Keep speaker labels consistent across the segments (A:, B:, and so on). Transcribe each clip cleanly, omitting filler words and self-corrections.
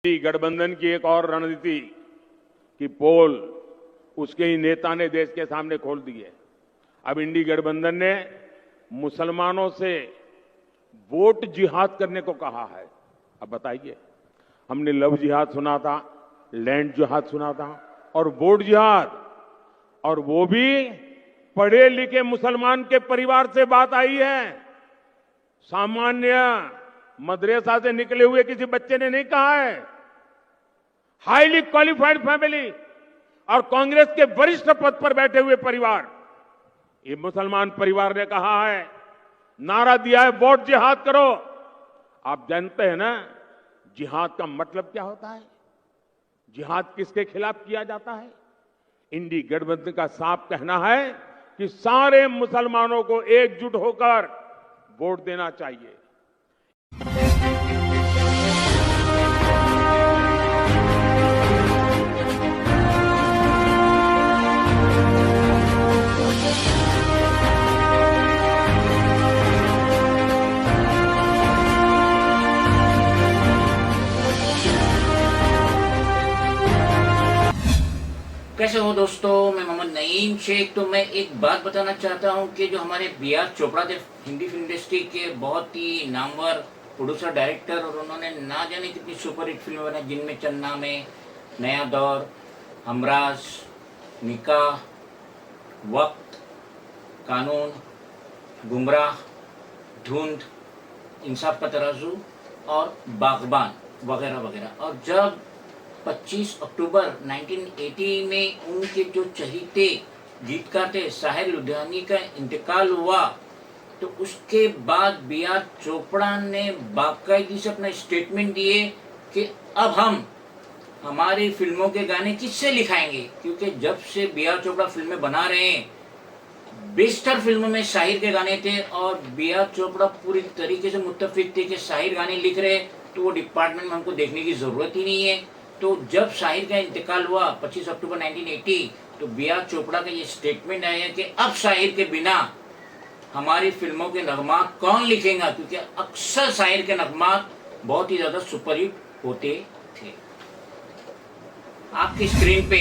A: गठबंधन की एक और रणनीति की पोल उसके ही नेता ने देश के सामने खोल दी है। अब इंडी गठबंधन ने मुसलमानों से वोट जिहाद करने को कहा है। अब बताइए, हमने लव जिहाद सुना था, लैंड जिहाद सुना था और वोट जिहाद, और वो भी पढ़े लिखे मुसलमान के परिवार से बात आई है। सामान्य मदरसा से निकले हुए किसी बच्चे ने नहीं कहा है। हाईली क्वालिफाइड फैमिली और कांग्रेस के वरिष्ठ पद पर बैठे हुए परिवार, ये मुसलमान परिवार ने कहा है, नारा दिया है, वोट जिहाद करो। आप जानते हैं ना जिहाद का मतलब क्या होता है? जिहाद किसके खिलाफ किया जाता है? इंडी गठबंधन का साफ कहना है कि सारे मुसलमानों को एकजुट होकर वोट देना चाहिए।
B: कैसे हो दोस्तों, मैं मोहम्मद नईम शेख। तो मैं एक बात बताना चाहता हूं कि जो हमारे बी.आर. चोपड़ा थे, हिंदी फिल्म इंडस्ट्री के बहुत ही नामवर प्रोड्यूसर डायरेक्टर, और उन्होंने ना जाने कितनी सुपरहिट फिल्में बनाई, जिनमें चन्ना में, नया दौर, हमराज, निकाह, वक्त, कानून, गुमराह, धुंध, इंसाफ का तराजू और बागबान वगैरह वगैरह। और जब 25 अक्टूबर 1980 में उनके जो चहीते गीतकार थे साहिर लुधियानी का इंतकाल हुआ, तो उसके बाद बी.आर. चोपड़ा ने बाकायदगी से अपना स्टेटमेंट दिए कि अब हम हमारी फिल्मों के गाने किससे लिखाएंगे, क्योंकि जब से बी.आर. चोपड़ा फिल्में बना रहे हैं, बेशतर फिल्मों में शाहिर के गाने थे, और बी.आर. चोपड़ा पूरी तरीके से मुत्तफिक थे कि शाहिर गाने लिख रहे, तो वो डिपार्टमेंट में हमको देखने की जरूरत ही नहीं है। तो जब शाहिर का इंतकाल हुआ 25 अक्टूबर 1980, तो बी.आर. चोपड़ा का ये स्टेटमेंट आया कि अब शाहिर के बिना हमारी फिल्मों के नगमात कौन लिखेगा, क्योंकि अक्सर शाहिर के नगमात बहुत ही ज्यादा सुपरहिट होते थे। आपकी स्क्रीन पे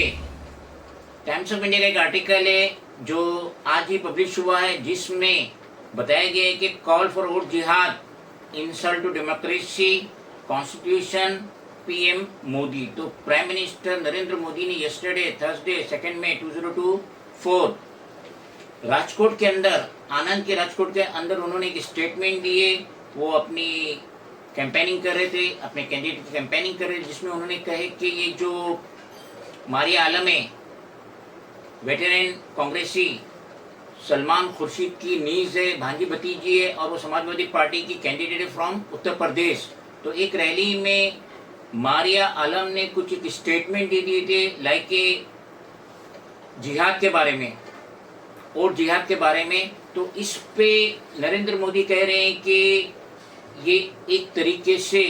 B: टाइम्स ऑफ इंडिया का एक आर्टिकल है जो आज ही पब्लिश हुआ है, जिसमें बताया गया है कि कॉल फॉर वोट जिहाद, insult to democracy, constitution, PM Modi. तो प्राइम मिनिस्टर नरेंद्र मोदी ने यस्टरडे थर्सडे 2 मई 2024 राजकोट के अंदर, आनंद के राजकोट के अंदर उन्होंने एक स्टेटमेंट दिए। वो अपनी कैंपेनिंग कर रहे थे, अपने कैंडिडेट की कैंपेनिंग कर रहे थे, जिसमें उन्होंने कहे कि ये जो मारिया आलम है, वेटरन कांग्रेसी, सलमान खुर्शीद की नीज है, भांजी भतीजी है, और वो समाजवादी पार्टी की कैंडिडेट है फ्रॉम उत्तर प्रदेश। तो एक रैली में मारिया आलम ने कुछ एक स्टेटमेंट दे दिए थे, लाइक जिहाद के बारे में और जिहाद के बारे में। तो इस पे नरेंद्र मोदी कह रहे हैं कि ये एक तरीके से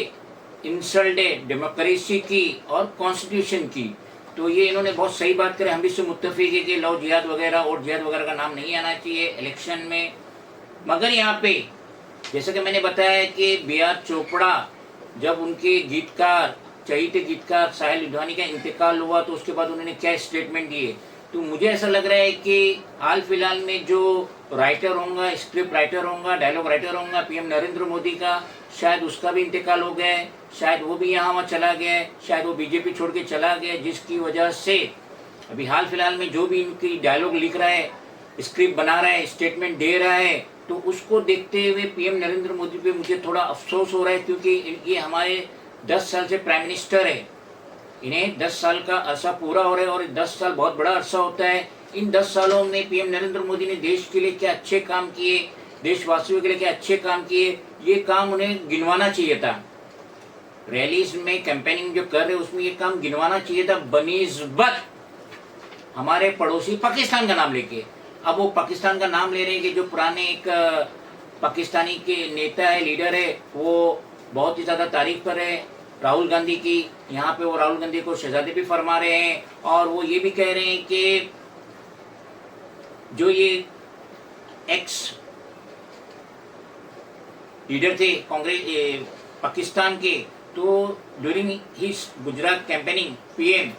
B: इंसल्ट है डेमोक्रेसी की और कॉन्स्टिट्यूशन की। तो ये इन्होंने बहुत सही बात करी, हम भी इससे मुत्तफिक है कि लव जिहाद वगैरह और जिहाद वगैरह का नाम नहीं आना चाहिए इलेक्शन में। मगर यहाँ पे जैसे कि मैंने बताया कि बी.आर. चोपड़ा, जब उनके गीतकार, चहीते गीतकार साहिर लुधियानी का इंतकाल हुआ, तो उसके बाद उन्होंने क्या स्टेटमेंट दिए, तो मुझे ऐसा लग रहा है कि हाल फिलहाल में जो राइटर होगा, स्क्रिप्ट राइटर होगा, डायलॉग राइटर होगा पीएम नरेंद्र मोदी का, शायद उसका भी इंतकाल हो गया है, शायद वो भी यहाँ वहाँ चला गया है, शायद वो बीजेपी छोड़ के चला गया, जिसकी वजह से अभी हाल फिलहाल में जो भी इनकी डायलॉग लिख रहा है, स्क्रिप्ट बना रहा है, स्टेटमेंट दे रहा है, तो उसको देखते हुए पीएम नरेंद्र मोदी पे मुझे थोड़ा अफसोस हो रहा है, क्योंकि ये हमारे 10 साल से प्राइम मिनिस्टर है, इन्हें 10 साल का अरसा पूरा हो रहा है, और 10 साल बहुत बड़ा अरसा होता है। इन 10 सालों में पीएम नरेंद्र मोदी ने देश के लिए क्या अच्छे काम किए, देशवासियों के लिए क्या अच्छे काम किए, ये काम उन्हें गिनवाना चाहिए था। रैलीज में कैंपेनिंग जो कर रहे उसमें ये काम गिनवाना चाहिए था, बनिस्बत हमारे पड़ोसी पाकिस्तान का नाम लेके। अब वो पाकिस्तान का नाम ले रहे हैं कि जो पुराने एक पाकिस्तानी के नेता है, लीडर है, वो बहुत ही ज़्यादा तारीफ कर रहे हैं राहुल गांधी की। यहाँ पे वो राहुल गांधी को शहजादे भी फरमा रहे हैं, और वो ये भी कह रहे हैं कि जो ये एक्स लीडर थे कांग्रेस पाकिस्तान के, तो during his Gujarat campaigning PM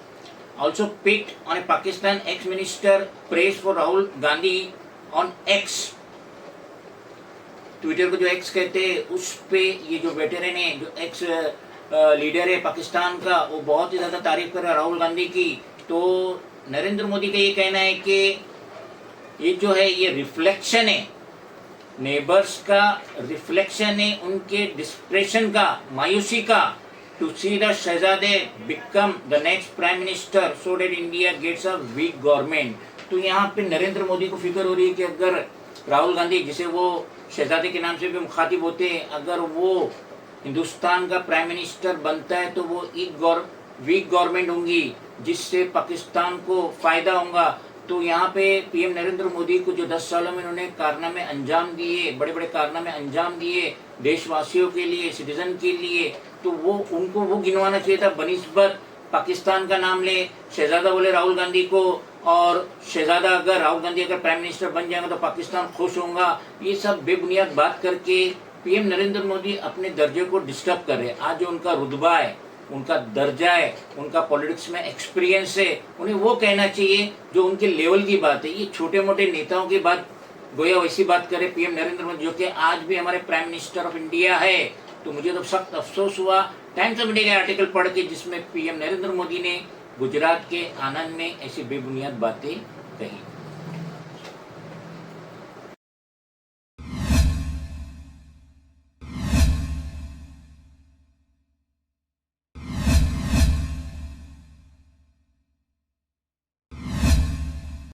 B: also picked on a Pakistan ex-minister praise for Rahul Gandhi on X. Twitter को जो एक्स कहते हैं उस पे ये जो वेटरन है, जो एक्स लीडर है पाकिस्तान का, वो बहुत ही ज्यादा तारीफ कर रहा है राहुल गांधी की। तो नरेंद्र मोदी का ये कहना है कि ये जो है ये रिफ्लेक्शन है, नेबर्स का रिफ्लेक्शन है, उनके डिस्प्रेशन का, मायूसी का, to see the Shehzade become the next prime minister so that India gets a weak government। तो यहाँ पे नरेंद्र मोदी को फिक्र हो रही है कि अगर राहुल गांधी, जिसे वो शहजादे के नाम से भी मुखातिब होते हैं, अगर वो हिंदुस्तान का प्राइम मिनिस्टर बनता है तो वो एक वीक गवर्नमेंट होंगी जिससे पाकिस्तान को फायदा होगा। तो यहाँ पे पीएम नरेंद्र मोदी को जो 10 सालों में उन्होंने कारनामे अंजाम दिए, बड़े बड़े कारनामे अंजाम दिए देशवासियों के लिए, सिटीजन के लिए, तो वो उनको वो गिनवाना चाहिए था बनिस्बत पाकिस्तान का नाम ले। शहजादा बोले राहुल गांधी को, और शहजादा अगर राहुल गांधी अगर प्राइम मिनिस्टर बन जाएगा तो पाकिस्तान खुश होगा। ये सब बेबुनियाद बात करके पीएम नरेंद्र मोदी अपने दर्जे को डिस्टर्ब कर रहे हैं। आज जो उनका रुतबा है, उनका दर्जा है, उनका पॉलिटिक्स में एक्सपीरियंस है, उन्हें वो कहना चाहिए जो उनके लेवल की बात है। ये छोटे मोटे नेताओं की बात गोया वैसी बात करे पीएम नरेंद्र मोदी, जो कि आज भी हमारे प्राइम मिनिस्टर ऑफ इंडिया है। तो मुझे तो सख्त अफसोस हुआ टाइम्स ऑफ इंडिया का आर्टिकल पढ़ के, जिसमें पीएम नरेंद्र मोदी ने गुजरात के आनंद में ऐसी बेबुनियाद बातें कही।